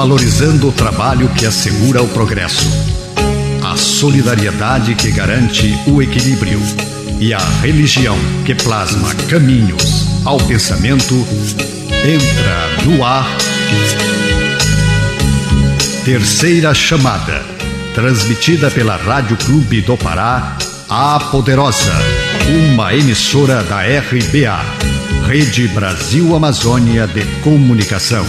valorizando o trabalho que assegura o progresso, a solidariedade que garante o equilíbrio e a religião que plasma caminhos ao pensamento. Entra no ar Terceira Chamada, transmitida pela Rádio Clube do Pará, a Poderosa, uma emissora da RBA, Rede Brasil Amazônia de Comunicação.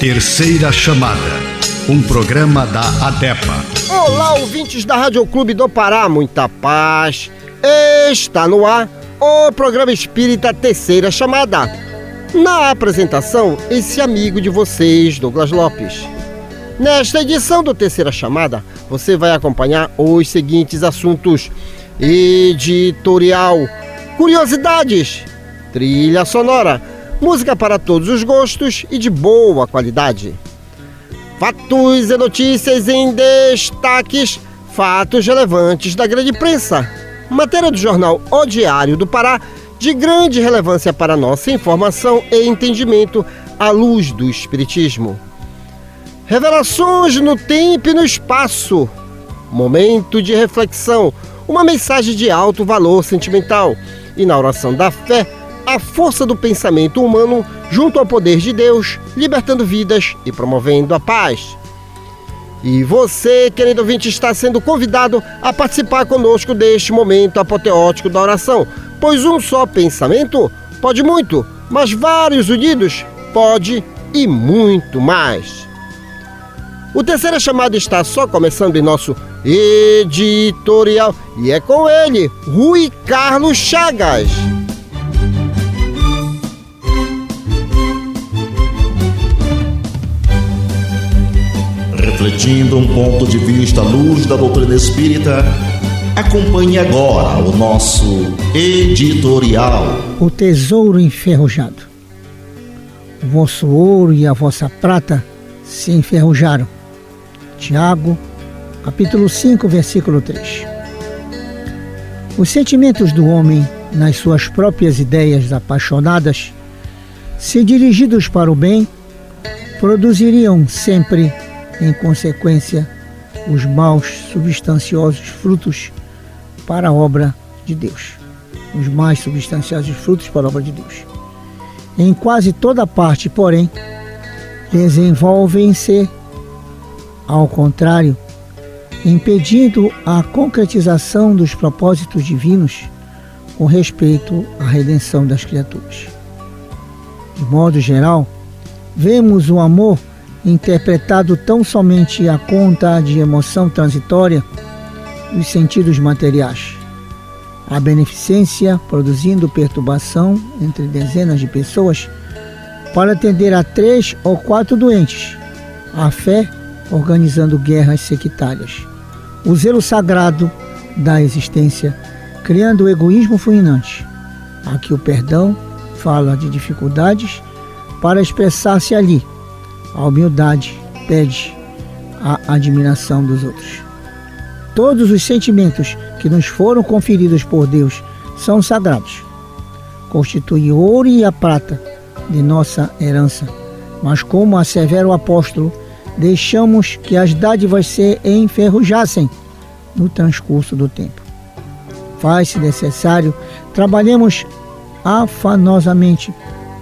Terceira Chamada, um programa da ADEPA. Olá, ouvintes da Rádio Clube do Pará, muita paz. Está no ar o programa espírita Terceira Chamada. Na apresentação, esse amigo de vocês, Douglas Lopes. Nesta edição do Terceira Chamada, você vai acompanhar os seguintes assuntos: editorial, curiosidades, trilha sonora, música para todos os gostos e de boa qualidade. Fatos e notícias em destaques, fatos relevantes da grande imprensa. Matéria do jornal O Diário do Pará, de grande relevância para nossa informação e entendimento à luz do Espiritismo. Revelações no tempo e no espaço. Momento de reflexão, uma mensagem de alto valor sentimental. E na oração da fé, a força do pensamento humano junto ao poder de Deus, libertando vidas e promovendo a paz. E você, querido ouvinte, está sendo convidado a participar conosco deste momento apoteótico da oração, pois um só pensamento pode muito, mas vários unidos pode e muito mais. O Terceira Chamada está só começando em nosso editorial e é com ele, Rui Carlos Chagas. Refletindo um ponto de vista à luz da doutrina espírita, acompanhe agora o nosso editorial. O tesouro enferrujado. O vosso ouro e a vossa prata se enferrujaram. Tiago, capítulo 5, versículo 3. Os sentimentos do homem, nas suas próprias ideias apaixonadas, se dirigidos para o bem, produziriam sempre, em consequência, os maus substanciosos frutos para a obra de Deus. Os mais substanciosos frutos para a obra de Deus. Em quase toda parte, porém, desenvolvem-se, ao contrário, impedindo a concretização dos propósitos divinos com respeito à redenção das criaturas. De modo geral, vemos o amor interpretado tão somente à conta de emoção transitória dos sentidos materiais. A beneficência produzindo perturbação entre dezenas de pessoas para atender a 3 ou 4 doentes. A fé organizando guerras sectárias. O zelo sagrado da existência criando o egoísmo fulminante. Aqui o perdão fala de dificuldades para expressar-se ali. A humildade pede a admiração dos outros. Todos os sentimentos que nos foram conferidos por Deus são sagrados. Constituem o ouro e a prata de nossa herança. Mas como assevera o apóstolo, deixamos que as dádivas se enferrujassem no transcurso do tempo. Faz-se necessário trabalhemos afanosamente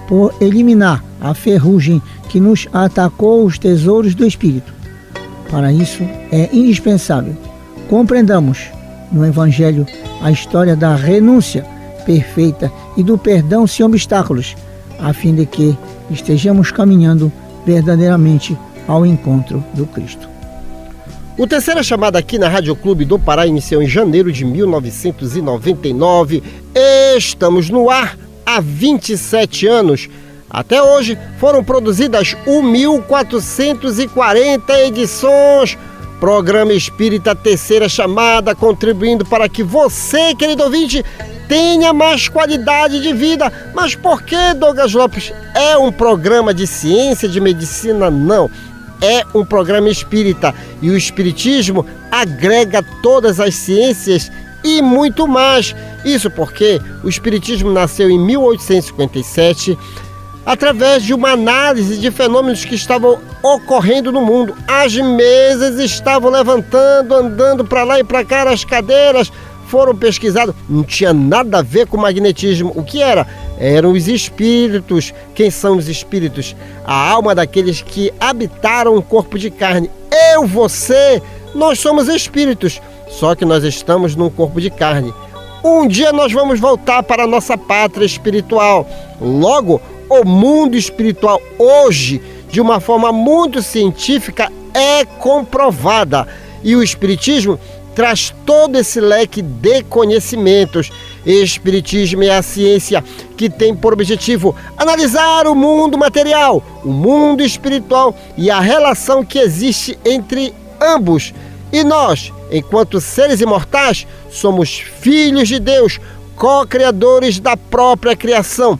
por eliminar a ferrugem que nos atacou os tesouros do Espírito. Para isso, é indispensável compreendamos no Evangelho a história da renúncia perfeita e do perdão sem obstáculos, a fim de que estejamos caminhando verdadeiramente ao encontro do Cristo. O Terceira Chamada aqui na Rádio Clube do Pará iniciou em janeiro de 1999. Estamos no ar há 27 anos. Até hoje foram produzidas 1.440 edições. Programa Espírita Terceira Chamada, contribuindo para que você, querido ouvinte, tenha mais qualidade de vida. Mas por que, Douglas Lopes, é um programa de ciência, de medicina? Não. É um programa espírita. E o espiritismo agrega todas as ciências e muito mais. Isso porque o espiritismo nasceu em 1857. através de uma análise de fenômenos que estavam ocorrendo no mundo. As mesas estavam levantando, andando para lá e para cá, as cadeiras foram pesquisadas. Não tinha nada a ver com magnetismo. O que era? Eram os espíritos. Quem são os espíritos? A alma daqueles que habitaram um corpo de carne. Eu, você, nós somos espíritos, só que nós estamos num corpo de carne. Um dia nós vamos voltar para a nossa pátria espiritual. Logo, o mundo espiritual hoje, de uma forma muito científica, é comprovada. E o espiritismo traz todo esse leque de conhecimentos. Espiritismo é a ciência que tem por objetivo analisar o mundo material, o mundo espiritual e a relação que existe entre ambos. E nós, enquanto seres imortais, somos filhos de Deus, co-criadores da própria criação.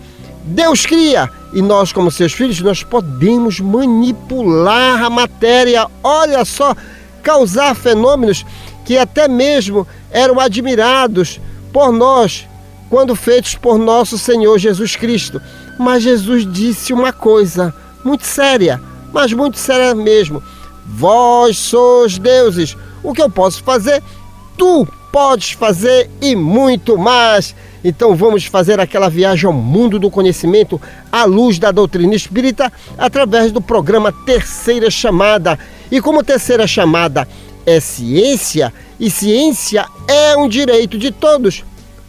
Deus cria e nós, como seus filhos, nós podemos manipular a matéria. Olha só, causar fenômenos que até mesmo eram admirados por nós, quando feitos por nosso Senhor Jesus Cristo. Mas Jesus disse uma coisa muito séria, mas muito séria mesmo: vós sois deuses, o que eu posso fazer, tu podes fazer e muito mais. Então vamos fazer aquela viagem ao mundo do conhecimento à luz da doutrina espírita através do programa Terceira Chamada. E como Terceira Chamada é ciência, e ciência é um direito de todos,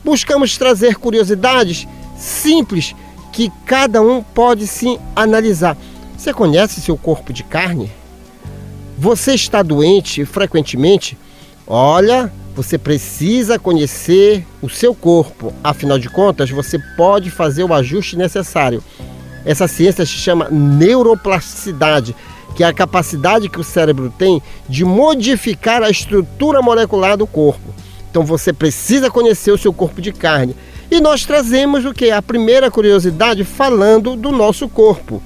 buscamos trazer curiosidades simples que cada um pode sim analisar. Você conhece seu corpo de carne? Você está doente frequentemente? Olha, você precisa conhecer o seu corpo. Afinal de contas, você pode fazer o ajuste necessário. Essa ciência se chama neuroplasticidade, que é a capacidade que o cérebro tem de modificar a estrutura molecular do corpo. Então você precisa conhecer o seu corpo de carne. E nós trazemos o que? A primeira curiosidade falando do nosso corpo.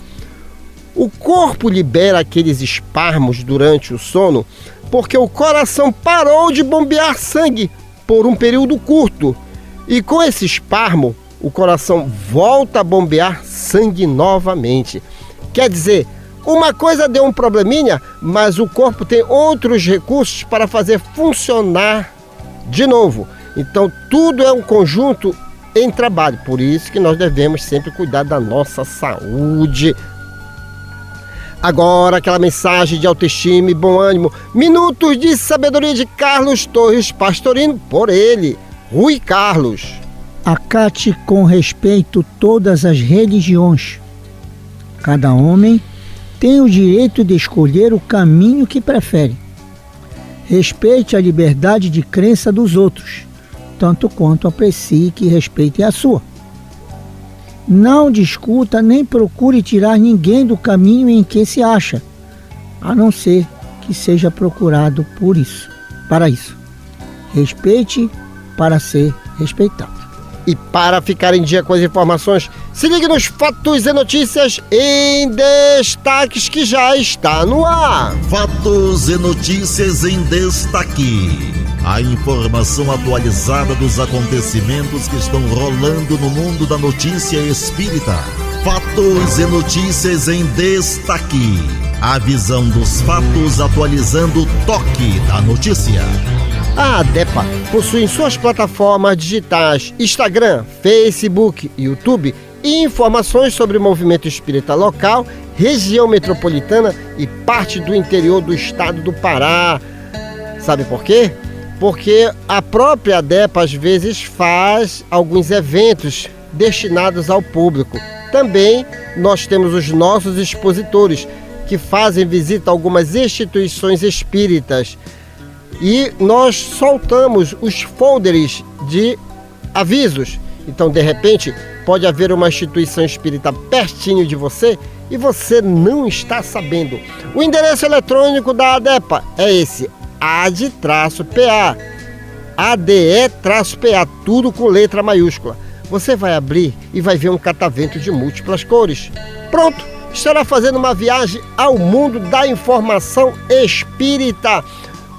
O corpo libera aqueles espasmos durante o sono porque o coração parou de bombear sangue por um período curto. E com esse espasmo, o coração volta a bombear sangue novamente. Quer dizer, uma coisa deu um probleminha, mas o corpo tem outros recursos para fazer funcionar de novo. Então tudo é um conjunto em trabalho. Por isso que nós devemos sempre cuidar da nossa saúde. Agora aquela mensagem de autoestima e bom ânimo. Minutos de sabedoria de Carlos Torres Pastorino, por ele, Rui Carlos. Acate com respeito todas as religiões. Cada homem tem o direito de escolher o caminho que prefere. Respeite a liberdade de crença dos outros, tanto quanto aprecie que respeitem a sua. Não discuta nem procure tirar ninguém do caminho em que se acha, a não ser que seja procurado para isso. Respeite para ser respeitado. E para ficar em dia com as informações, se ligue nos Fatos e Notícias em Destaques, que já está no ar. Fatos e Notícias em Destaque. A informação atualizada dos acontecimentos que estão rolando no mundo da notícia espírita. Fatos e Notícias em Destaque. A visão dos fatos atualizando o toque da notícia. A ADEPA possui em suas plataformas digitais Instagram, Facebook e YouTube informações sobre o movimento espírita local, região metropolitana e parte do interior do estado do Pará. Sabe por quê? Porque a própria ADEPA às vezes faz alguns eventos destinados ao público. Também nós temos os nossos expositores que fazem visita a algumas instituições espíritas. E nós soltamos os folders de avisos. Então, de repente, pode haver uma instituição espírita pertinho de você e você não está sabendo. O endereço eletrônico da ADEPA é esse: ADE-PA, ADE-PA, tudo com letra maiúscula. Você vai abrir e vai ver um catavento de múltiplas cores. Pronto, estará fazendo uma viagem ao mundo da informação espírita.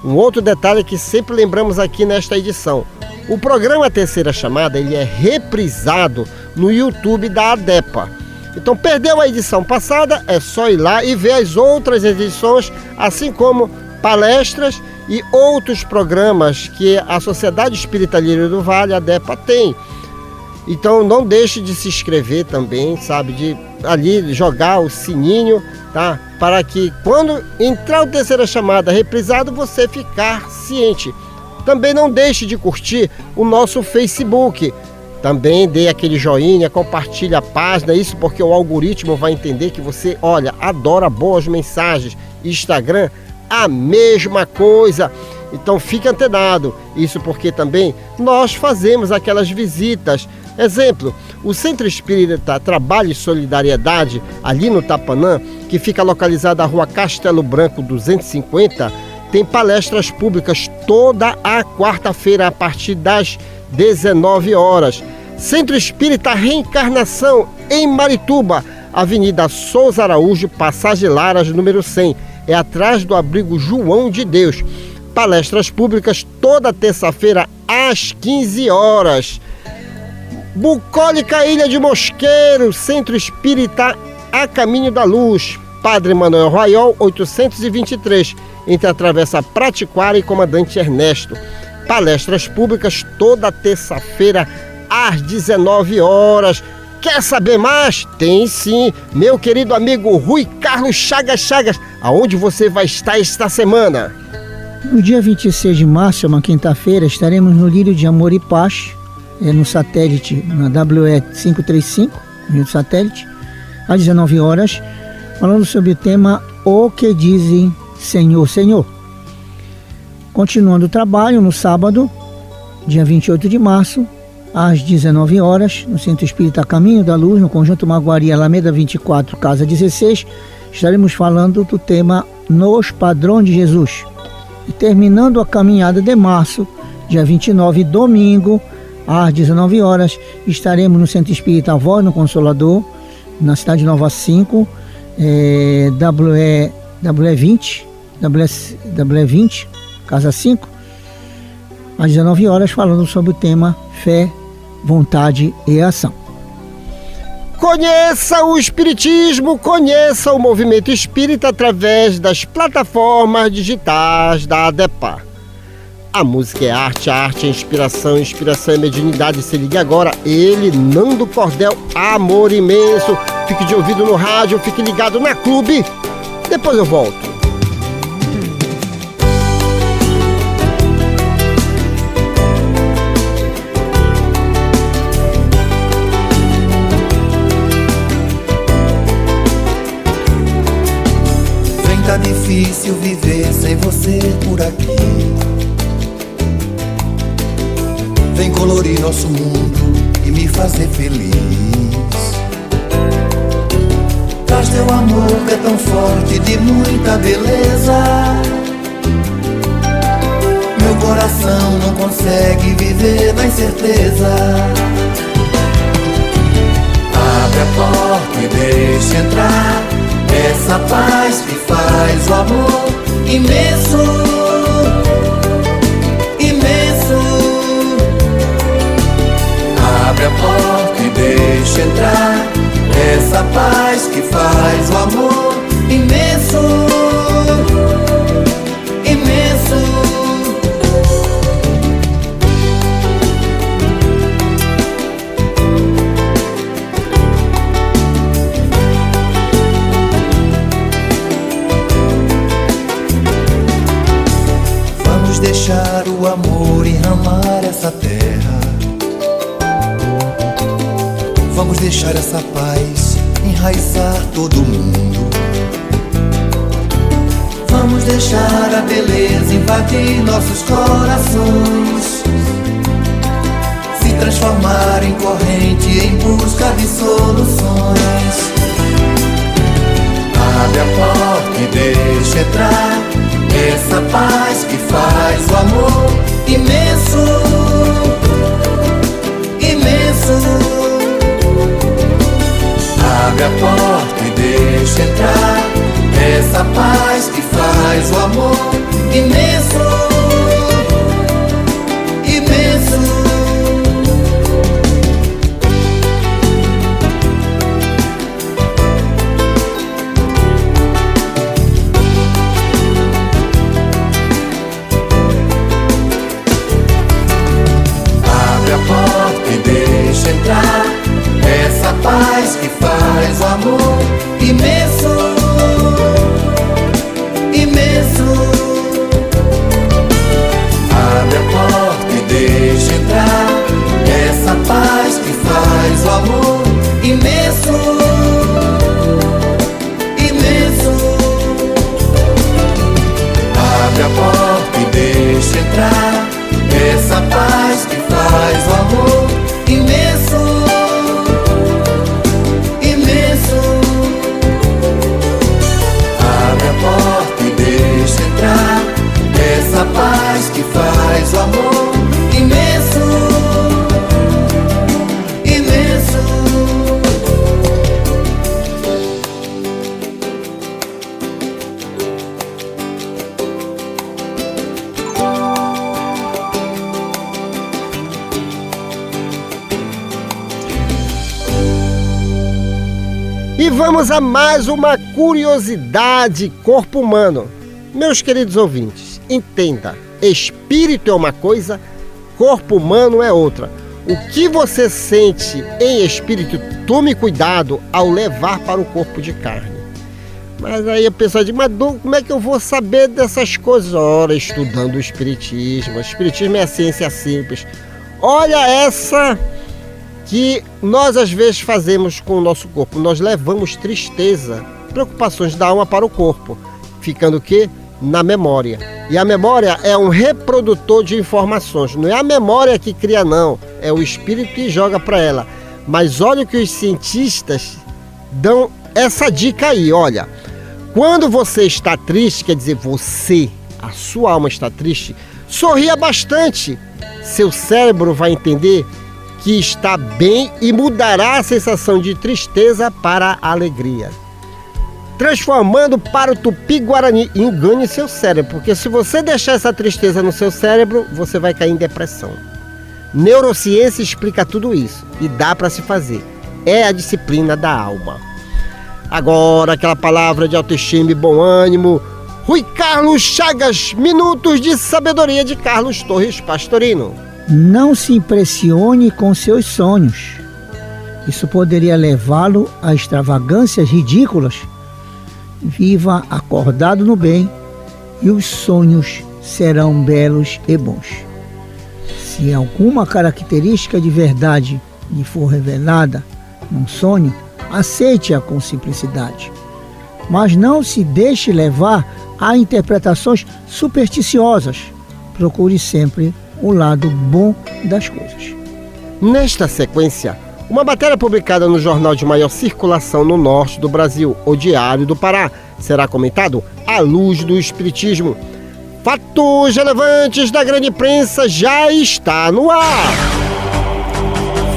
Um outro detalhe que sempre lembramos aqui nesta edição: o programa Terceira Chamada ele é reprisado no YouTube da ADEPA. Então, perdeu a edição passada, é só ir lá e ver as outras edições, assim como palestras e outros programas que a Sociedade Espírita Lírio do Vale, a DEPA, tem. Então, não deixe de se inscrever também, sabe? De ali jogar o sininho, tá? Para que quando entrar o Terceira Chamada reprisado, você ficar ciente. Também não deixe de curtir o nosso Facebook. Também dê aquele joinha, compartilhe a página, isso porque o algoritmo vai entender que você, olha, adora boas mensagens. Instagram, a mesma coisa. Então fique antenado. Isso porque também nós fazemos aquelas visitas. Exemplo, o Centro Espírita Trabalho e Solidariedade, ali no Tapanã, que fica localizado na Rua Castelo Branco 250, tem palestras públicas toda a quarta-feira a partir das 19 horas. Centro Espírita Reencarnação, em Marituba, Avenida Souza Araújo, Passagem Laras, número 100. É atrás do abrigo João de Deus. Palestras públicas toda terça-feira às 15 horas. Bucólica Ilha de Mosqueiro, Centro Espírita A Caminho da Luz, Padre Manuel Royal, 823, entre a Travessa Pratiquara e Comandante Ernesto. Palestras públicas toda terça-feira às 19 horas. Quer saber mais? Tem sim, meu querido amigo Rui Carlos Chagas, aonde você vai estar esta semana? No dia 26 de março, uma quinta-feira, estaremos no Lírio de Amor e Paz, no satélite, na WE 535, no Rio do Satélite, às 19 horas, falando sobre o tema O que dizem Senhor, Senhor. Continuando o trabalho, no sábado, dia 28 de março, às 19 horas, no Centro Espírita Caminho da Luz, no Conjunto Maguari, Alameda 24, Casa 16, estaremos falando do tema Nos Padrões de Jesus. E terminando a caminhada de março, dia 29, domingo, às 19 horas, estaremos no Centro Espírita Voz no Consolador, na cidade de Nova 5, WE20, Casa 5, às 19 horas, falando sobre o tema Fé, Vontade e Ação. Conheça o Espiritismo, conheça o movimento espírita através das plataformas digitais da ADEPA. A música é arte, a arte é inspiração, inspiração é mediunidade. Se ligue agora, ele, Nando Cordel, Amor Imenso. Fique de ouvido no rádio, fique ligado na Clube. Depois eu volto. Tá difícil viver sem você por aqui. Vem colorir nosso mundo e me fazer feliz. Traz teu amor que é tão forte, de muita beleza. Meu coração não consegue viver na incerteza. Abre a porta e deixa entrar essa paz que faz o amor imenso, imenso. Abre a porta e deixa entrar essa paz que faz o amor imenso, imenso. Deixar o amor enramar essa terra. Vamos deixar essa paz enraizar todo mundo. Vamos deixar a beleza invadir nossos corações, se transformar em corrente em busca de soluções. Abre a porta e deixa entrar essa paz que faz o amor imenso, imenso. Abre a porta e deixa entrar essa paz que faz o amor imenso, imenso. amor imenso, imenso. Abre a porta e deixa entrar essa paz que faz o amor imenso, imenso. Abre a porta e deixa entrar essa paz que faz o amor imenso, imenso. Abre a porta e deixa entrar essa paz que faz o amor imenso, imenso. E vamos a mais uma curiosidade corpo humano. Meus queridos ouvintes, entenda, espírito é uma coisa, corpo humano é outra. O que você sente em espírito, tome cuidado ao levar para o corpo de carne. Mas aí a pessoa diz, mas Dom, como é que eu vou saber dessas coisas? Ora, estudando o espiritismo. O espiritismo é a ciência simples. Olha essa que nós às vezes fazemos com o nosso corpo. Nós levamos tristeza, preocupações da alma para o corpo, ficando o quê? Na memória. E a memória é um reprodutor de informações. Não é a memória que cria, não. É o espírito que joga para ela. Mas olha o que os cientistas dão essa dica aí, olha. Quando você está triste, quer dizer, a sua alma está triste, sorria bastante. Seu cérebro vai entender que está bem e mudará a sensação de tristeza para a alegria, transformando para o Tupi-Guarani. Engane seu cérebro, porque se você deixar essa tristeza no seu cérebro, você vai cair em depressão. Neurociência explica tudo isso e dá para se fazer. É a disciplina da alma. Agora, aquela palavra de autoestima e bom ânimo. Rui Carlos Chagas, minutos de sabedoria de Carlos Torres Pastorino. Não se impressione com seus sonhos. Isso poderia levá-lo a extravagâncias ridículas. Viva acordado no bem e os sonhos serão belos e bons. Se alguma característica de verdade lhe for revelada num sonho, aceite-a com simplicidade. Mas não se deixe levar a interpretações supersticiosas. Procure sempre o lado bom das coisas. Nesta sequência, uma matéria publicada no jornal de maior circulação no norte do Brasil, o Diário do Pará, será comentado à luz do Espiritismo. Fatos relevantes da grande imprensa já está no ar.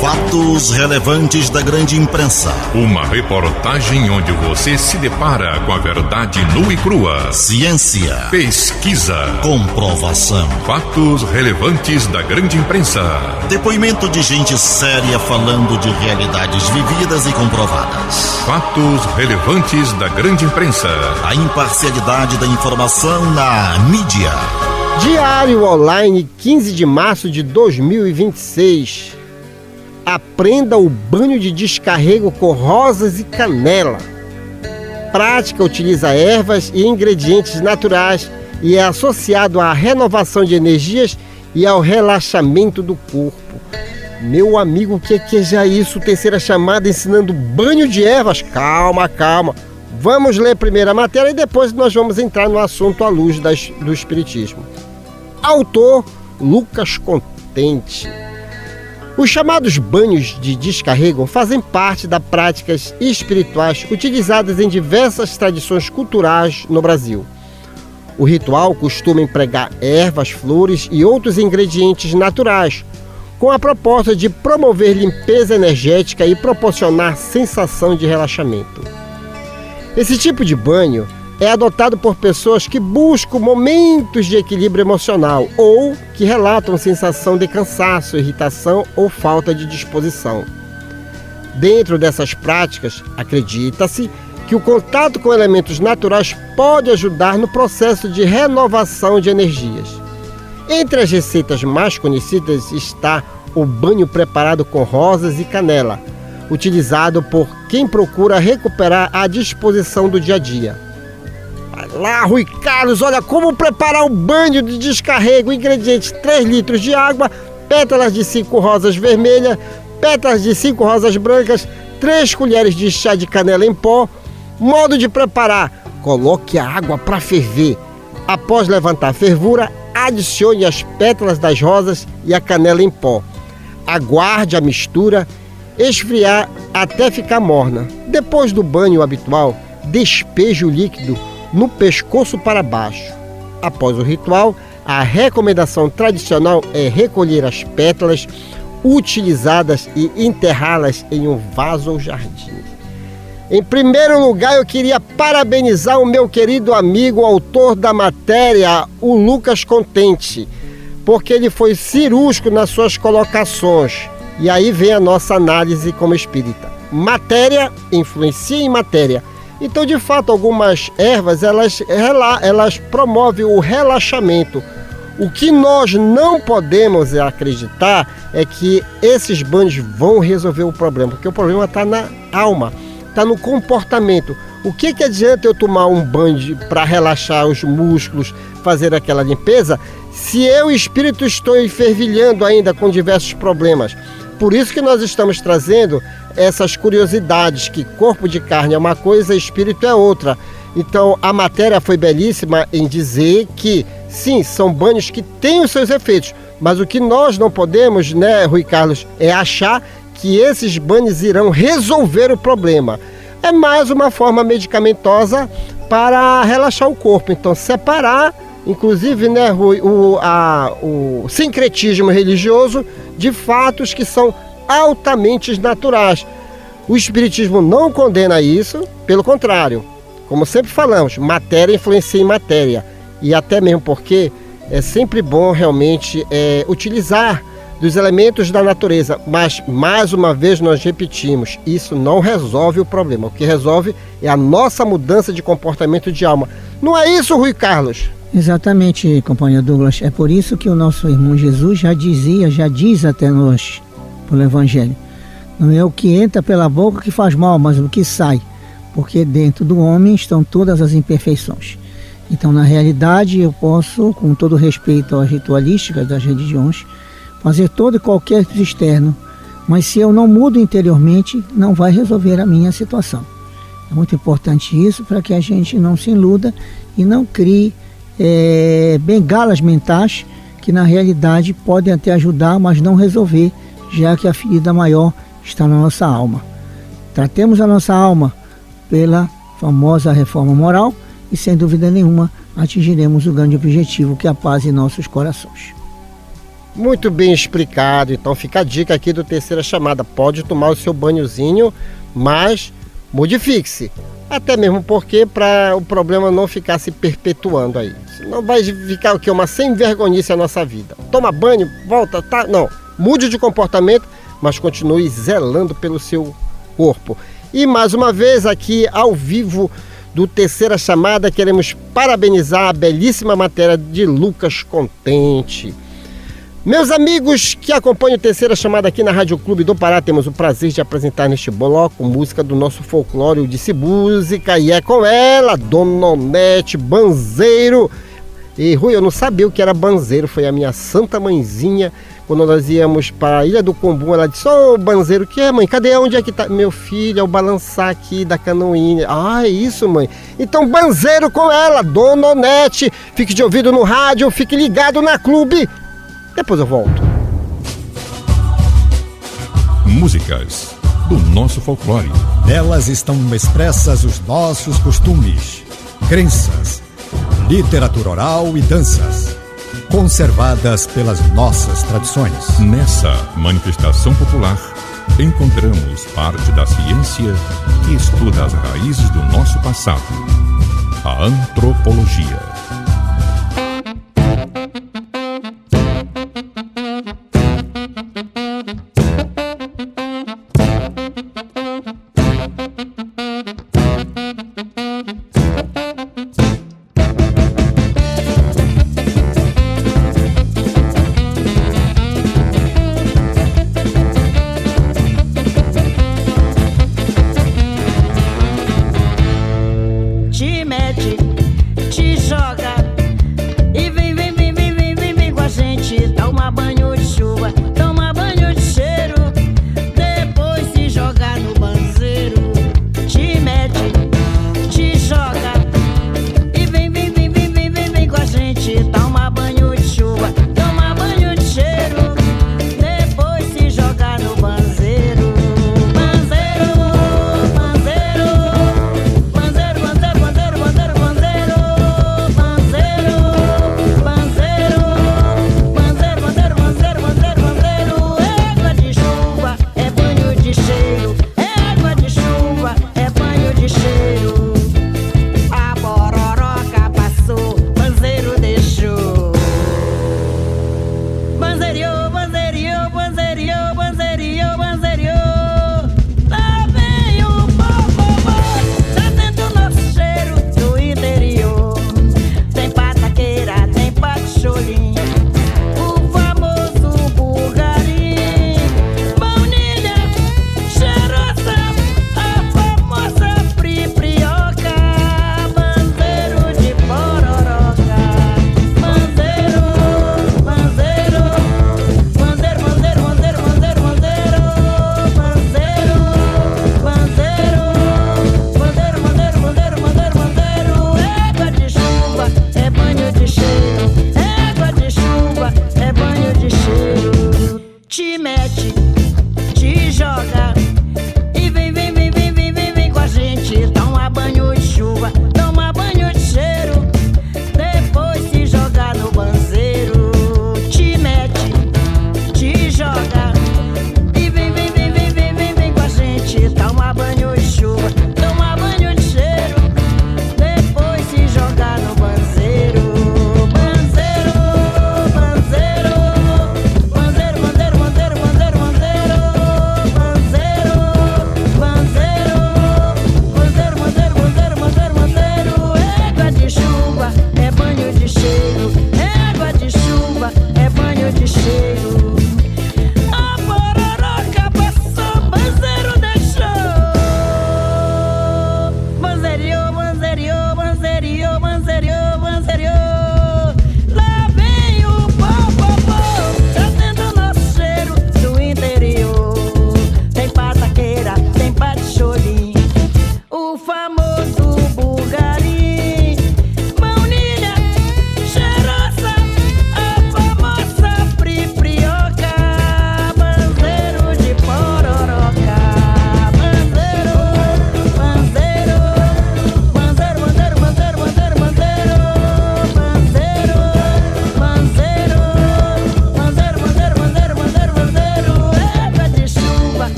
Fatos relevantes da grande imprensa. Uma reportagem onde você se depara com a verdade nua e crua. Ciência. Pesquisa. Comprovação. Fatos relevantes da grande imprensa. Depoimento de gente séria falando de realidades vividas e comprovadas. Fatos relevantes da grande imprensa. A imparcialidade da informação na mídia. Diário Online, 15 de março de 2026. Aprenda o banho de descarrego com rosas e canela. Prática utiliza ervas e ingredientes naturais e é associado à renovação de energias e ao relaxamento do corpo. Meu amigo, o que é já isso? Terceira chamada ensinando banho de ervas? Calma, calma. Vamos ler primeiro a matéria e depois nós vamos entrar no assunto à luz do Espiritismo. Autor Lucas Contente. Os chamados banhos de descarrego fazem parte das práticas espirituais utilizadas em diversas tradições culturais no Brasil. O ritual costuma empregar ervas, flores e outros ingredientes naturais, com a proposta de promover limpeza energética e proporcionar sensação de relaxamento. Esse tipo de banho é adotado por pessoas que buscam momentos de equilíbrio emocional ou que relatam sensação de cansaço, irritação ou falta de disposição. Dentro dessas práticas, acredita-se que o contato com elementos naturais pode ajudar no processo de renovação de energias. Entre as receitas mais conhecidas está o banho preparado com rosas e canela, utilizado por quem procura recuperar a disposição do dia a dia. Vai lá, Rui Carlos, olha como preparar um banho de descarrego. Ingredientes: 3 litros de água, pétalas de 5 rosas vermelhas, pétalas de 5 rosas brancas, 3 colheres de chá de canela em pó. Modo de preparar: coloque a água para ferver. Após levantar a fervura, adicione as pétalas das rosas e a canela em pó. Aguarde a mistura esfriar até ficar morna. Depois do banho habitual, despeje o líquido no pescoço para baixo. Após o ritual, a recomendação tradicional é recolher as pétalas utilizadas e enterrá-las em um vaso ou jardim. Em primeiro lugar, eu queria parabenizar o meu querido amigo, autor da matéria, o Lucas Contente, porque ele foi cirúrgico nas suas colocações. E aí vem a nossa análise como espírita. Matéria influencia em matéria. Então, de fato, algumas ervas, elas promovem o relaxamento. O que nós não podemos acreditar é que esses banhos vão resolver o problema, porque o problema está na alma, está no comportamento. O que adianta eu tomar um banho para relaxar os músculos, fazer aquela limpeza, se eu, espírito, estou fervilhando ainda com diversos problemas? Por isso que nós estamos trazendo essas curiosidades, que corpo de carne é uma coisa, espírito é outra. Então, a matéria foi belíssima em dizer que, sim, são banhos que têm os seus efeitos, mas o que nós não podemos, né, Rui Carlos, é achar que esses banhos irão resolver o problema. É mais uma forma medicamentosa para relaxar o corpo. Então, separar, inclusive, né, Rui, o sincretismo religioso de fatos que são altamente naturais. O espiritismo não condena isso, pelo contrário. Como sempre falamos, matéria influencia em matéria. E até mesmo porque é sempre bom realmente utilizar dos elementos da natureza. Mas, mais uma vez, nós repetimos, isso não resolve o problema. O que resolve é a nossa mudança de comportamento de alma. Não é isso, Rui Carlos? Exatamente, companheiro Douglas. É por isso que o nosso irmão Jesus já diz até nós, pelo Evangelho. Não é o que entra pela boca que faz mal, mas o que sai. Porque dentro do homem estão todas as imperfeições. Então, na realidade, eu posso, com todo respeito às ritualísticas das religiões, fazer todo e qualquer externo, mas se eu não mudo interiormente, não vai resolver a minha situação. É muito importante isso para que a gente não se iluda e não crie bengalas mentais que na realidade podem até ajudar, mas não resolver, já que a ferida maior está na nossa alma. Tratemos a nossa alma pela famosa reforma moral e, sem dúvida nenhuma, atingiremos o grande objetivo, que é a paz em nossos corações. Muito bem explicado. Então fica a dica aqui do Terceira Chamada. Pode tomar o seu banhozinho, mas modifique-se. Até mesmo porque para o problema não ficar se perpetuando aí. Senão vai ficar o quê? Uma sem-vergonhice a nossa vida. Toma banho, volta, tá? Não. Mude de comportamento, mas continue zelando pelo seu corpo. E mais uma vez aqui ao vivo do Terceira Chamada, queremos parabenizar a belíssima matéria de Lucas Contente. Meus amigos que acompanham o Terceira Chamada aqui na Rádio Clube do Pará, temos o prazer de apresentar neste bloco música do nosso folclore, o Disse Música, e é com ela, Dona Onete Banzeiro. E Rui, eu não sabia o que era banzeiro, foi a minha santa mãezinha, quando nós íamos para a Ilha do Combu, ela disse: ô, banzeiro, o que é, mãe? Cadê? Onde é que tá? Meu filho, é o balançar aqui da canoinha. Ah, é isso, mãe. Então, banzeiro com ela, Dona Onete. Fique de ouvido no rádio, fique ligado na Clube. Depois eu volto. Músicas do nosso folclore. Nelas estão expressas os nossos costumes, crenças, literatura oral e danças, conservadas pelas nossas tradições. Nessa manifestação popular, encontramos parte da ciência que estuda as raízes do nosso passado, a antropologia.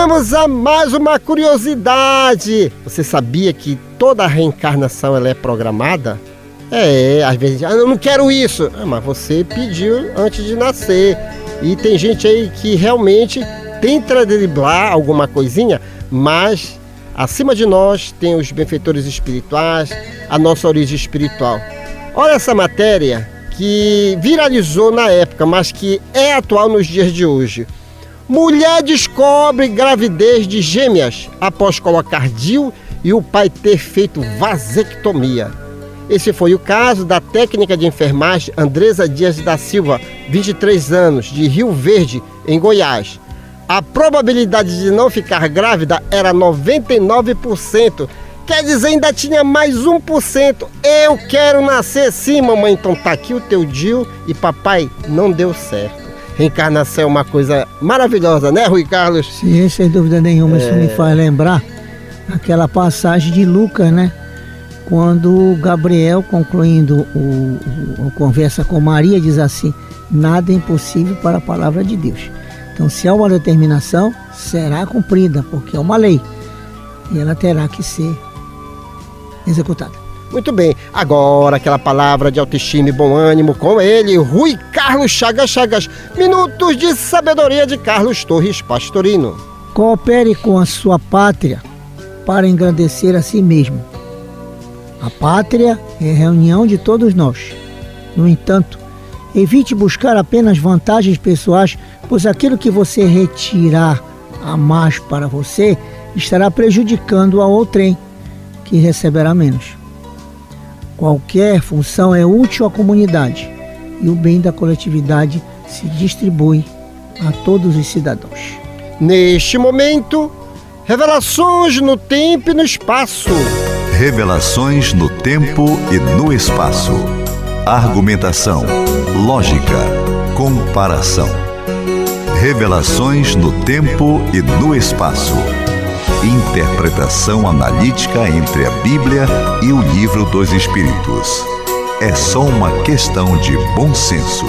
Vamos a mais uma curiosidade. Você sabia que toda reencarnação ela é programada? Às vezes, eu não quero isso. Mas você pediu antes de nascer. E tem gente aí que realmente tenta driblar alguma coisinha, mas acima de nós tem os benfeitores espirituais, a nossa origem espiritual. Olha essa matéria que viralizou na época, mas que é atual nos dias de hoje. Mulher descobre gravidez de gêmeas após colocar DIU e o pai ter feito vasectomia. Esse foi o caso da técnica de enfermagem Andresa Dias da Silva, 23 anos, de Rio Verde, em Goiás. A probabilidade de não ficar grávida era 99%. Quer dizer, ainda tinha mais 1%. Eu quero nascer sim, mamãe. Então tá aqui o teu DIU e papai, não deu certo. Reencarnação é uma coisa maravilhosa, né, Rui Carlos? Sim, sem dúvida nenhuma. Isso me faz lembrar aquela passagem de Lucas, né? Quando Gabriel, concluindo a conversa com Maria, diz assim: nada é impossível para a palavra de Deus. Então, se há uma determinação, será cumprida, porque é uma lei. E ela terá que ser executada. Muito bem, agora aquela palavra de autoestima e bom ânimo com ele, Rui Carlos Chagas. Minutos de sabedoria de Carlos Torres Pastorino. Coopere com a sua pátria para engrandecer a si mesmo. A pátria é a reunião de todos nós. No entanto, evite buscar apenas vantagens pessoais, pois aquilo que você retirar a mais para você estará prejudicando a outrem, que receberá menos. Qualquer função é útil à comunidade e o bem da coletividade se distribui a todos os cidadãos. Neste momento, revelações no tempo e no espaço. Revelações no tempo e no espaço. Argumentação, lógica, comparação. Revelações no tempo e no espaço. Interpretação analítica entre a Bíblia e o Livro dos Espíritos. É só uma questão de bom senso.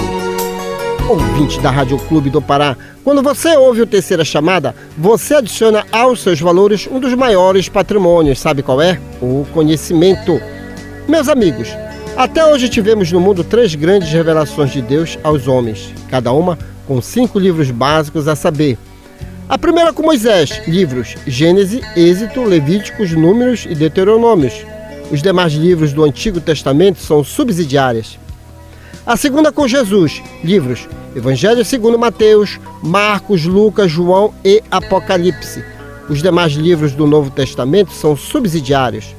Ouvinte da Rádio Clube do Pará, quando você ouve o Terceira Chamada, você adiciona aos seus valores um dos maiores patrimônios, sabe qual é? O conhecimento. Meus amigos, até hoje tivemos no mundo 3 grandes revelações de Deus aos homens, cada uma com 5 livros básicos, a saber: a primeira com Moisés, livros Gênesis, Êxodo, Levíticos, Números e Deuteronômios. Os demais livros do Antigo Testamento são subsidiários. A segunda com Jesus, livros Evangelho segundo Mateus, Marcos, Lucas, João e Apocalipse. Os demais livros do Novo Testamento são subsidiários.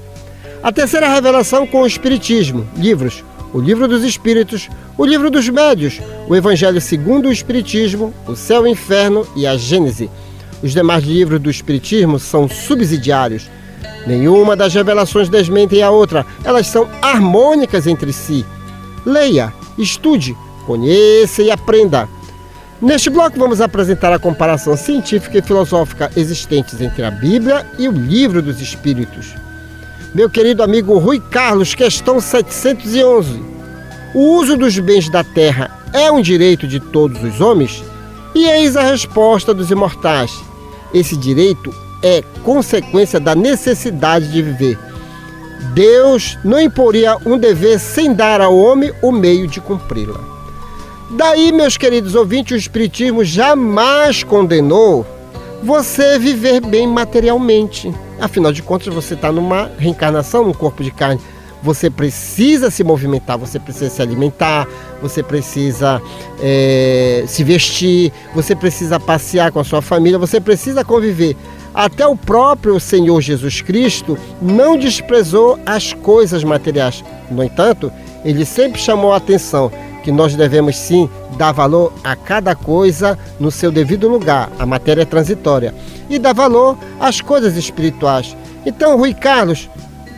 A terceira revelação com o Espiritismo, livros o Livro dos Espíritos, o Livro dos Médios, o Evangelho segundo o Espiritismo, o Céu e o Inferno e a Gênese. Os demais livros do Espiritismo são subsidiários. Nenhuma das revelações desmente a outra, elas são harmônicas entre si. Leia, estude, conheça e aprenda. Neste bloco vamos apresentar a comparação científica e filosófica existentes entre a Bíblia e o Livro dos Espíritos. Meu querido amigo Rui Carlos, questão 711. O uso dos bens da terra é um direito de todos os homens? E eis a resposta dos imortais: esse direito é consequência da necessidade de viver. Deus não imporia um dever sem dar ao homem o meio de cumpri-la. Daí, meus queridos ouvintes, o Espiritismo jamais condenou você viver bem materialmente. Afinal de contas, você está numa reencarnação, num corpo de carne. Você precisa se movimentar, você precisa se alimentar, você precisa se vestir, você precisa passear com a sua família, você precisa conviver. Até o próprio Senhor Jesus Cristo não desprezou as coisas materiais. No entanto, ele sempre chamou a atenção que nós devemos sim dar valor a cada coisa no seu devido lugar. A matéria é transitória. E dar valor às coisas espirituais. Então, Rui Carlos,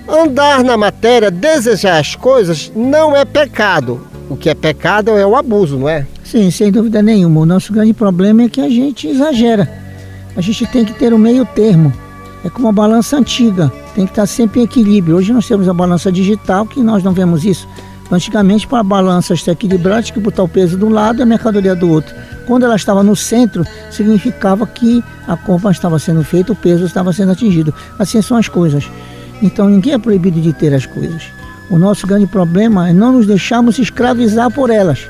andar na matéria, desejar as coisas, não é pecado. O que é pecado é o abuso, não é? Sim, sem dúvida nenhuma. O nosso grande problema é que a gente exagera. A gente tem que ter um meio termo. É como a balança antiga. Tem que estar sempre em equilíbrio. Hoje nós temos a balança digital, que nós não vemos isso. Antigamente, para a balança estar equilibrada, tinha que botar o peso de um lado e a mercadoria do outro. Quando ela estava no centro, significava que a compra estava sendo feita, o peso estava sendo atingido. Assim são as coisas. Então ninguém é proibido de ter as coisas. O nosso grande problema é não nos deixarmos escravizar por elas.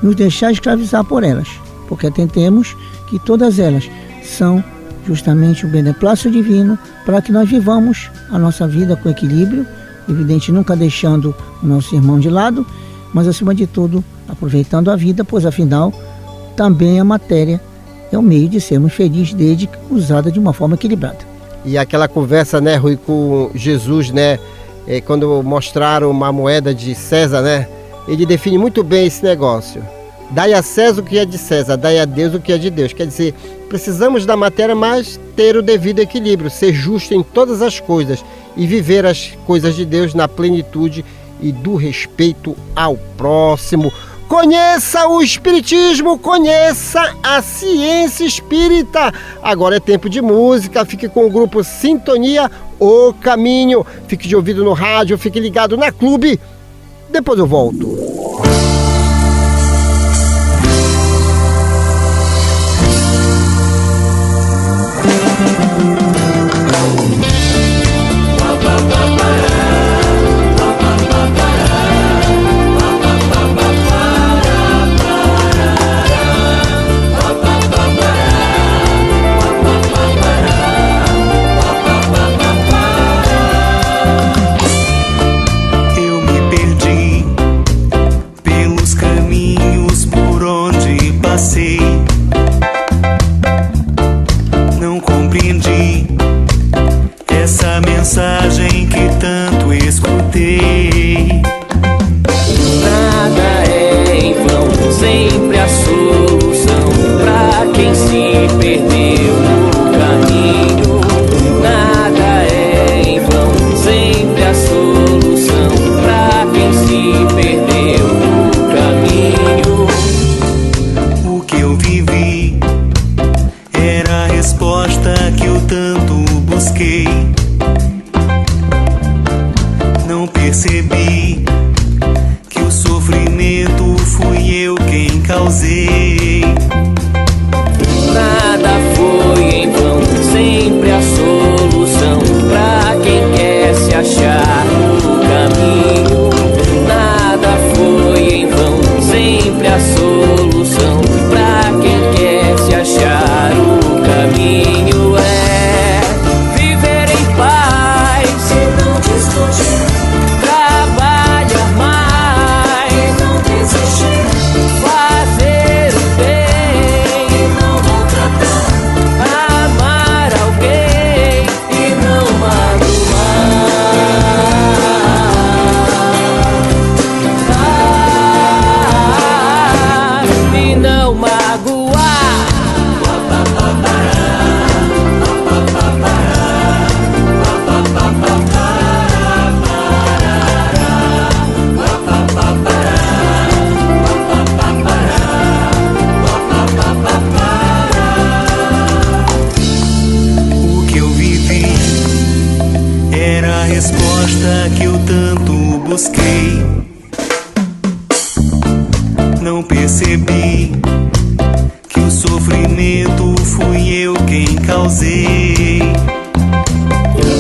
Nos deixar escravizar por elas. Porque entendemos que todas elas são justamente o beneplácito divino para que nós vivamos a nossa vida com equilíbrio, evidente, nunca deixando o nosso irmão de lado, mas acima de tudo aproveitando a vida, pois afinal também a matéria é o meio de sermos felizes desde que usada de uma forma equilibrada. E aquela conversa, né, Rui, com Jesus, né, quando mostraram uma moeda de César, né, ele define muito bem esse negócio. Dai a César o que é de César, dai a Deus o que é de Deus. Quer dizer, precisamos da matéria, mas ter o devido equilíbrio, ser justo em todas as coisas e viver as coisas de Deus na plenitude e do respeito ao próximo. Conheça o Espiritismo, conheça a ciência espírita. Agora é tempo de música, fique com o grupo Sintonia, O Caminho. Fique de ouvido no rádio, fique ligado na Clube. Depois eu volto. Mensagem que tanto escutei. Nada é em vão, sempre a solução pra quem se perdeu no caminho. Nada é em vão, sempre a solução pra quem se perdeu no caminho. O que eu vivi era a resposta que eu tanto busquei. Percebi que o sofrimento fui eu quem causei. Nada foi em vão, sempre a solução pra quem quer se achar no caminho. Nada foi em vão, sempre a solução pra quem quer se achar no caminho. É viver em paz, se não discutir. Que eu tanto busquei. Não percebi que o sofrimento fui eu quem causei.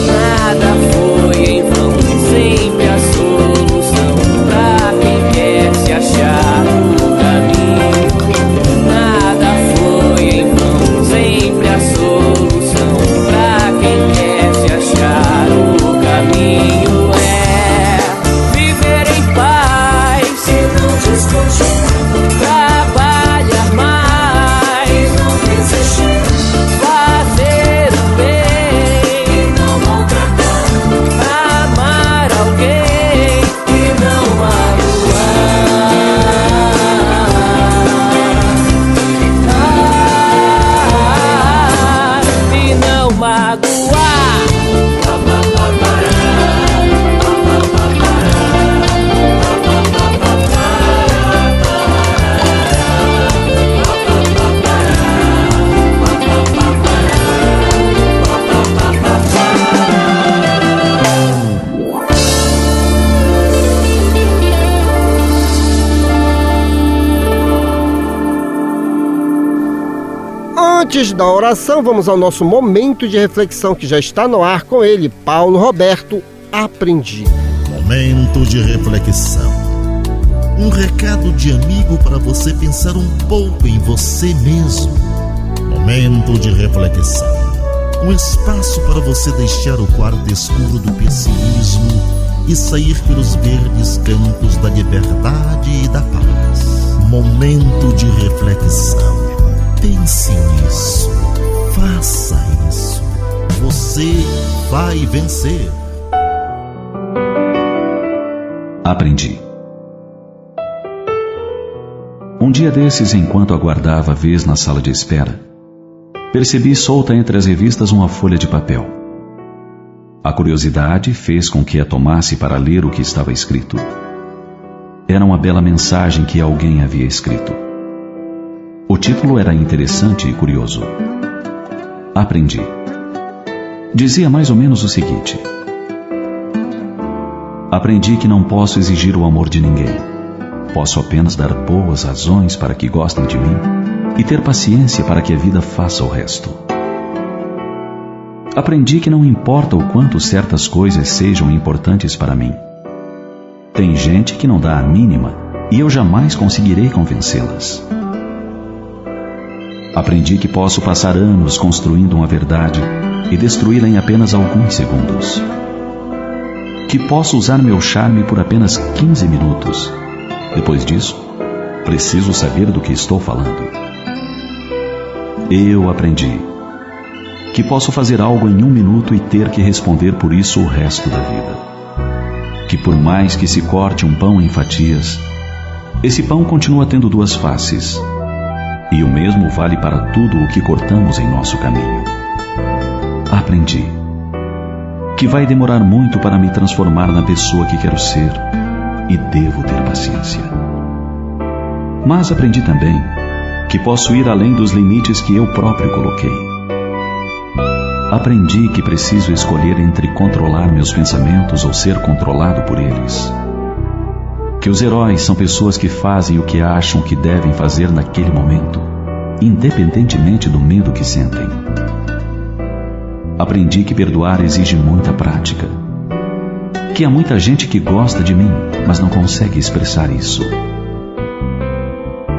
Nada foi em vão, sempre a solução pra quem quer se achar no caminho. Nada foi em vão, sempre a solução pra quem quer se achar no caminho. Trabalhar mais, não desistir, fazer o bem, não maltratar. Antes da oração, vamos ao nosso momento de reflexão que já está no ar com ele, Paulo Roberto. Aprendi. Momento de reflexão. Um recado de amigo para você pensar um pouco em você mesmo. Momento de reflexão. Um espaço para você deixar o quarto escuro do pessimismo e sair pelos verdes campos da liberdade e da paz. Momento de reflexão. Pense nisso. Faça isso. Você vai vencer. Aprendi. Um dia desses, enquanto aguardava a vez na sala de espera, percebi solta entre as revistas uma folha de papel. A curiosidade fez com que a tomasse para ler o que estava escrito. Era uma bela mensagem que alguém havia escrito. O título era interessante e curioso. Aprendi. Dizia mais ou menos o seguinte: aprendi que não posso exigir o amor de ninguém. Posso apenas dar boas razões para que gostem de mim e ter paciência para que a vida faça o resto. Aprendi que não importa o quanto certas coisas sejam importantes para mim. Tem gente que não dá a mínima e eu jamais conseguirei convencê-las. Aprendi que posso passar anos construindo uma verdade e destruí-la em apenas alguns segundos. Que posso usar meu charme por apenas 15 minutos. Depois disso, preciso saber do que estou falando. Eu aprendi que posso fazer algo em 1 minuto e ter que responder por isso o resto da vida. Que por mais que se corte um pão em fatias, esse pão continua tendo 2 faces. E o mesmo vale para tudo o que cortamos em nosso caminho. Aprendi que vai demorar muito para me transformar na pessoa que quero ser e devo ter paciência. Mas aprendi também que posso ir além dos limites que eu próprio coloquei. Aprendi que preciso escolher entre controlar meus pensamentos ou ser controlado por eles. Que os heróis são pessoas que fazem o que acham que devem fazer naquele momento, independentemente do medo que sentem. Aprendi que perdoar exige muita prática. Que há muita gente que gosta de mim, mas não consegue expressar isso.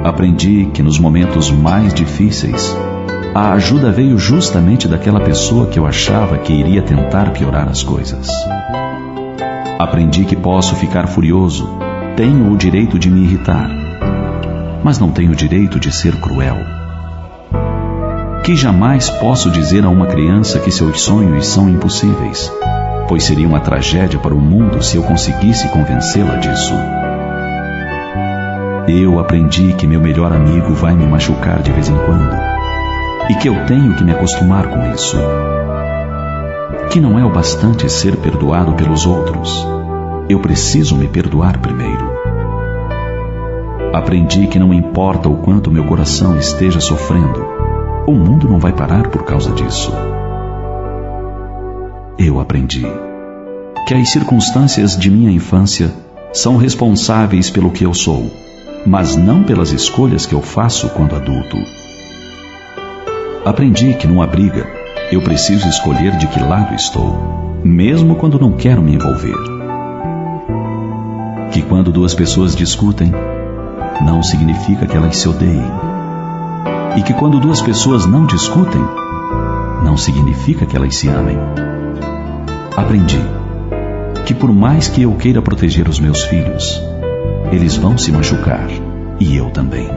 Aprendi que nos momentos mais difíceis, a ajuda veio justamente daquela pessoa que eu achava que iria tentar piorar as coisas. Aprendi que posso ficar furioso, tenho o direito de me irritar, mas não tenho o direito de ser cruel. Que jamais posso dizer a uma criança que seus sonhos são impossíveis, pois seria uma tragédia para o mundo se eu conseguisse convencê-la disso. Eu aprendi que meu melhor amigo vai me machucar de vez em quando, e que eu tenho que me acostumar com isso. Que não é o bastante ser perdoado pelos outros, eu preciso me perdoar primeiro. Aprendi que não importa o quanto meu coração esteja sofrendo, o mundo não vai parar por causa disso. Eu aprendi que as circunstâncias de minha infância são responsáveis pelo que eu sou, mas não pelas escolhas que eu faço quando adulto. Aprendi que numa briga eu preciso escolher de que lado estou, mesmo quando não quero me envolver. Que quando 2 pessoas discutem, não significa que elas se odeiem. E que quando 2 pessoas não discutem, não significa que elas se amem. Aprendi que por mais que eu queira proteger os meus filhos, eles vão se machucar, e eu também.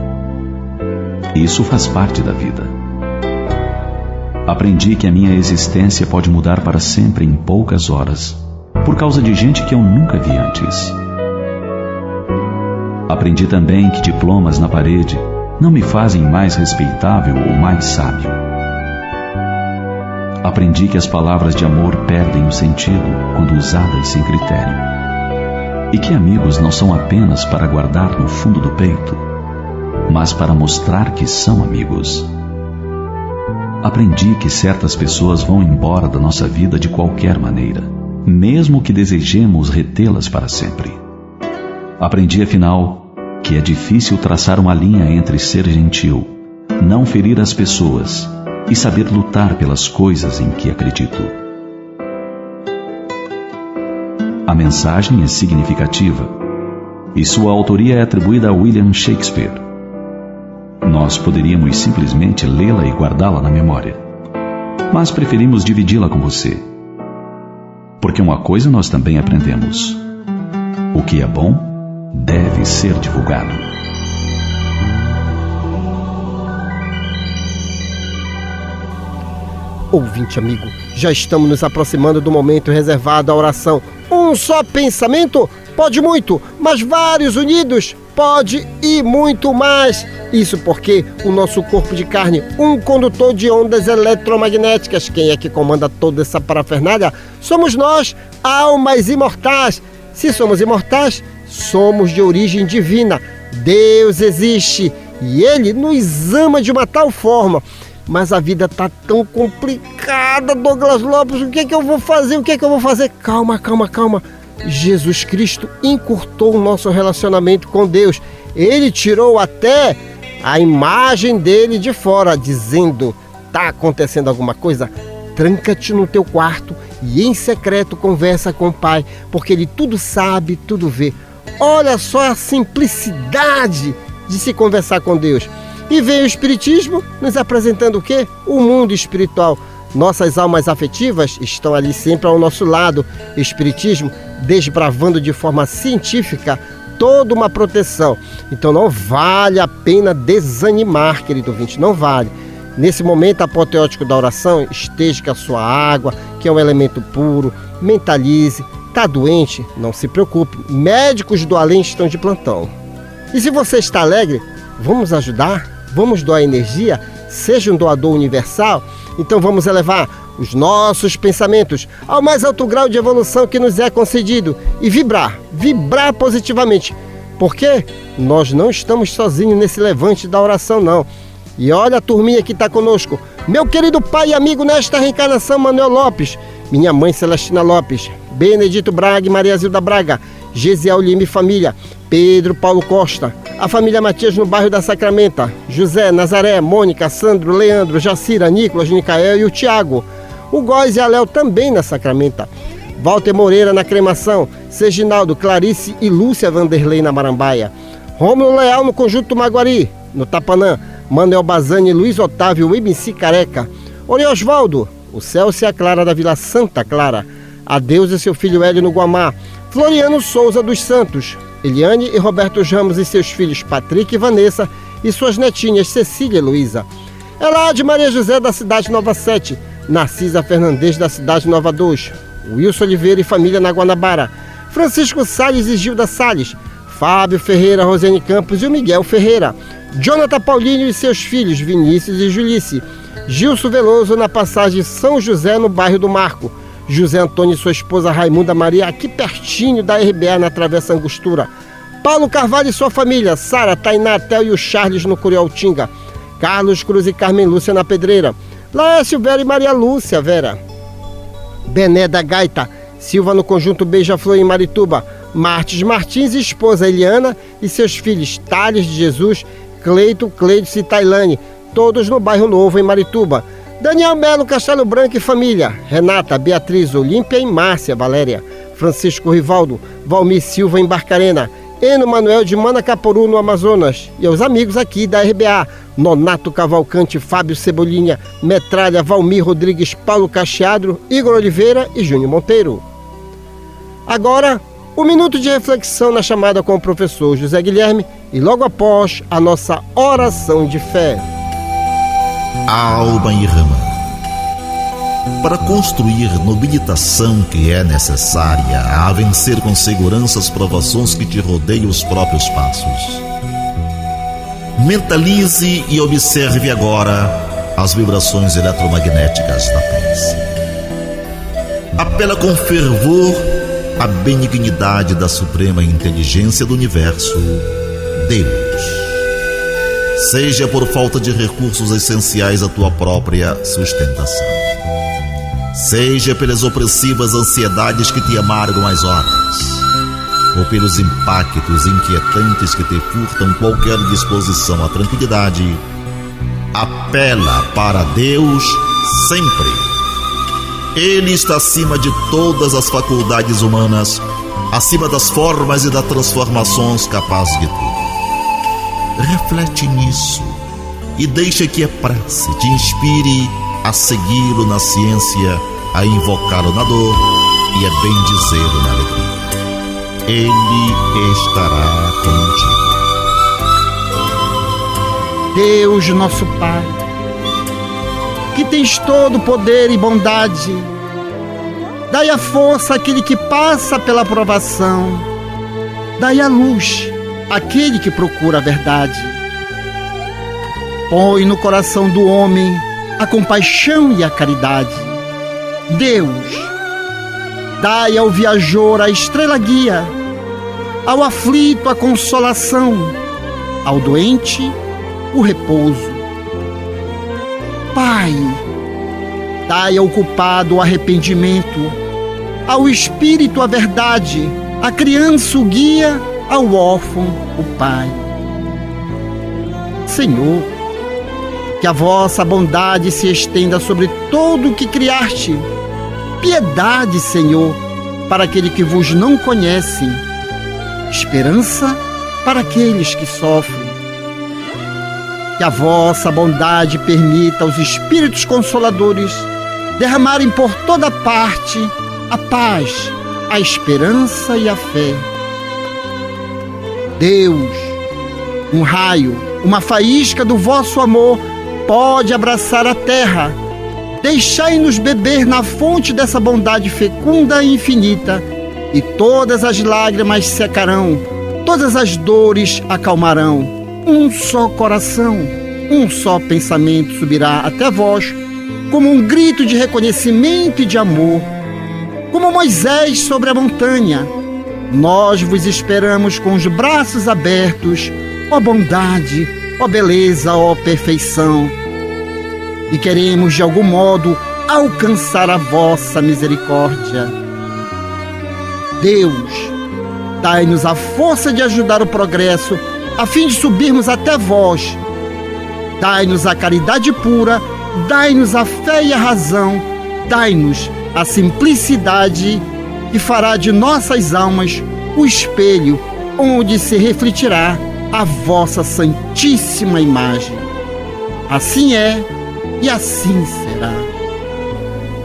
Isso faz parte da vida. Aprendi que a minha existência pode mudar para sempre em poucas horas, por causa de gente que eu nunca vi antes. Aprendi também que diplomas na parede não me fazem mais respeitável ou mais sábio. Aprendi que as palavras de amor perdem o sentido quando usadas sem critério. E que amigos não são apenas para guardar no fundo do peito, mas para mostrar que são amigos. Aprendi que certas pessoas vão embora da nossa vida de qualquer maneira, mesmo que desejemos retê-las para sempre. Aprendi, afinal, que é difícil traçar uma linha entre ser gentil, não ferir as pessoas e saber lutar pelas coisas em que acredito. A mensagem é significativa e sua autoria é atribuída a William Shakespeare. Nós poderíamos simplesmente lê-la e guardá-la na memória, mas preferimos dividi-la com você, porque uma coisa nós também aprendemos: o que é bom deve ser divulgado. Ouvinte amigo, já estamos nos aproximando do momento reservado à oração. Um só pensamento pode muito, mas vários unidos pode e muito mais. Isso porque o nosso corpo de carne, um condutor de ondas eletromagnéticas, quem é que comanda toda essa parafernália? Somos nós, almas imortais. Se somos imortais, somos de origem divina. Deus existe e Ele nos ama de uma tal forma. Mas a vida tá tão complicada, Douglas Lopes. O que é que eu vou fazer? Calma. Jesus Cristo encurtou o nosso relacionamento com Deus. Ele tirou até a imagem dele de fora, dizendo: tá acontecendo alguma coisa? Tranca-te no teu quarto e em secreto conversa com o Pai, porque Ele tudo sabe, tudo vê. Olha só a simplicidade de se conversar com Deus. E vem o Espiritismo nos apresentando o quê? O mundo espiritual. Nossas almas afetivas estão ali sempre ao nosso lado. Espiritismo desbravando de forma científica toda uma proteção. Então não vale a pena desanimar, querido ouvinte, não vale. Nesse momento apoteótico da oração, esteja com a sua água, que é um elemento puro, mentalize. Está doente? Não se preocupe, médicos do além estão de plantão. E se você está alegre, vamos ajudar? Vamos doar energia? Seja um doador universal? Então vamos elevar os nossos pensamentos ao mais alto grau de evolução que nos é concedido e vibrar positivamente, porque nós não estamos sozinhos nesse levante da oração, não. E olha a turminha que está conosco: meu querido pai e amigo nesta reencarnação, Manuel Lopes, minha mãe Celestina Lopes, Benedito Braga e Maria Zilda Braga, Gesiel Lima e família, Pedro Paulo Costa, a família Matias no bairro da Sacramenta, José, Nazaré, Mônica, Sandro, Leandro, Jacira, Nicolas, Nicael e o Tiago, o Góis e a Léo também na Sacramenta, Walter Moreira na Cremação, Serginaldo, Clarice e Lúcia Vanderlei na Marambaia, Rômulo Leal no Conjunto Maguari, no Tapanã, Manuel Bazani, Luiz Otávio, MC Careca, Oriosvaldo, o Celso e a Clara da Vila Santa Clara, Adeus e seu filho Hélio no Guamá, Floriano Souza dos Santos, Eliane e Roberto Ramos e seus filhos Patrick e Vanessa e suas netinhas Cecília e Luísa, Elade Maria José da cidade Nova 7, Narcisa Fernandes da cidade Nova 2, Wilson Oliveira e família na Guanabara, Francisco Salles e Gilda Salles, Fábio Ferreira, Rosane Campos e o Miguel Ferreira, Jonathan Paulinho e seus filhos Vinícius e Julice, Gilson Veloso na passagem São José no bairro do Marco, José Antônio e sua esposa Raimunda Maria, aqui pertinho da RBA, na Travessa Angostura. Paulo Carvalho e sua família, Sara, Tainá, Tel e o Charles no Curioltinga. Carlos Cruz e Carmen Lúcia na Pedreira. Laércio Vera e Maria Lúcia Vera. Bené da Gaita, Silva no Conjunto Beija-Flor em Marituba. Martins Martins e esposa Eliana e seus filhos Thales de Jesus, Cleito, Cleides e Tailane, todos no bairro Novo em Marituba. Daniel Melo, Castelo Branco e família, Renata, Beatriz, Olímpia e Márcia Valéria, Francisco Rivaldo, Valmir Silva em Barcarena, Eno Manuel de Manacaporu no Amazonas e aos amigos aqui da RBA, Nonato Cavalcante, Fábio Cebolinha, Metralha, Valmir Rodrigues, Paulo Cacheadro, Igor Oliveira e Júnior Monteiro. Agora, um minuto de reflexão na chamada com o professor José Guilherme e logo após a nossa oração de fé. Alma irmã, para construir nobilitação que é necessária a vencer com segurança as provações que te rodeiam os próprios passos. Mentalize e observe agora as vibrações eletromagnéticas da prece. Apela com fervor à benignidade da suprema inteligência do universo, Deus. Seja por falta de recursos essenciais à tua própria sustentação, seja pelas opressivas ansiedades que te amargam as horas, ou pelos impactos inquietantes que te furtam qualquer disposição à tranquilidade, apela para Deus sempre. Ele está acima de todas as faculdades humanas, acima das formas e das transformações capazes de tudo. Reflete nisso e deixa que a prece te inspire a segui-lo na ciência, a invocá-lo na dor e a bendizê-lo na alegria. Ele estará contigo. Deus, nosso Pai, que tens todo o poder e bondade, dai a força àquele que passa pela provação, dai a luz àquele que procura a verdade. Põe no coração do homem a compaixão e a caridade. Deus, dai ao viajor a estrela guia, ao aflito a consolação, ao doente o repouso. Pai, dai ao culpado o arrependimento, ao espírito a verdade, à criança o guia, ao órfão o pai. Senhor, que a vossa bondade se estenda sobre todo o que criaste. Piedade, Senhor, para aquele que vos não conhece. Esperança para aqueles que sofrem. Que a vossa bondade permita aos Espíritos Consoladores derramarem por toda parte a paz, a esperança e a fé. Deus, um raio, uma faísca do vosso amor pode abraçar a terra. Deixai-nos beber na fonte dessa bondade fecunda e infinita, e todas as lágrimas secarão, todas as dores acalmarão. Um só coração, um só pensamento subirá até vós, como um grito de reconhecimento e de amor. Como Moisés sobre a montanha, nós vos esperamos com os braços abertos, ó bondade, ó beleza, ó perfeição. E queremos, de algum modo, alcançar a vossa misericórdia. Deus, dai-nos a força de ajudar o progresso, a fim de subirmos até vós. Dai-nos a caridade pura, dai-nos a fé e a razão, dai-nos a simplicidade, e fará de nossas almas o espelho onde se refletirá a vossa santíssima imagem. Assim é e assim será.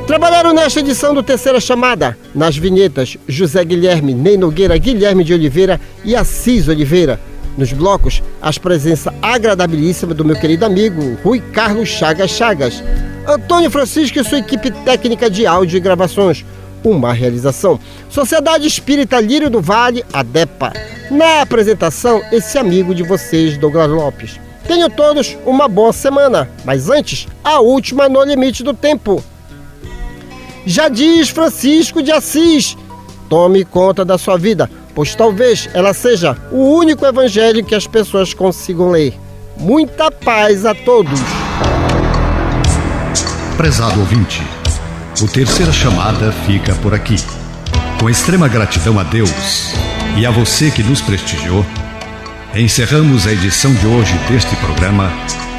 Trabalharam nesta edição do Terceira Chamada, nas vinhetas José Guilherme, Ney Nogueira, Guilherme de Oliveira e Assis Oliveira. Nos blocos, as presenças agradabilíssimas do meu querido amigo Rui Carlos Chagas, Antônio Francisco e sua equipe técnica de áudio e gravações. Uma realização Sociedade Espírita Lírio do Vale, ADEPA. Na apresentação, esse amigo de vocês, Douglas Lopes. Tenham todos uma boa semana, mas antes, a última no limite do tempo. Já diz Francisco de Assis: tome conta da sua vida, pois talvez ela seja o único evangelho que as pessoas consigam ler. Muita paz a todos. Prezado ouvinte, o Terceira Chamada fica por aqui. Com extrema gratidão a Deus e a você que nos prestigiou, encerramos a edição de hoje deste programa,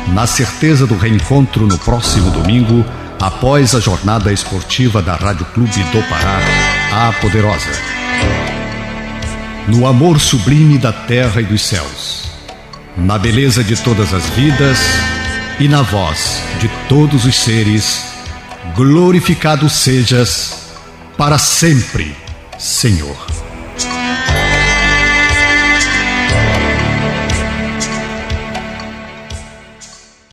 na certeza do reencontro no próximo domingo, após a jornada esportiva da Rádio Clube do Pará, a Poderosa. No amor sublime da terra e dos céus, na beleza de todas as vidas e na voz de todos os seres, glorificado sejas para sempre, Senhor.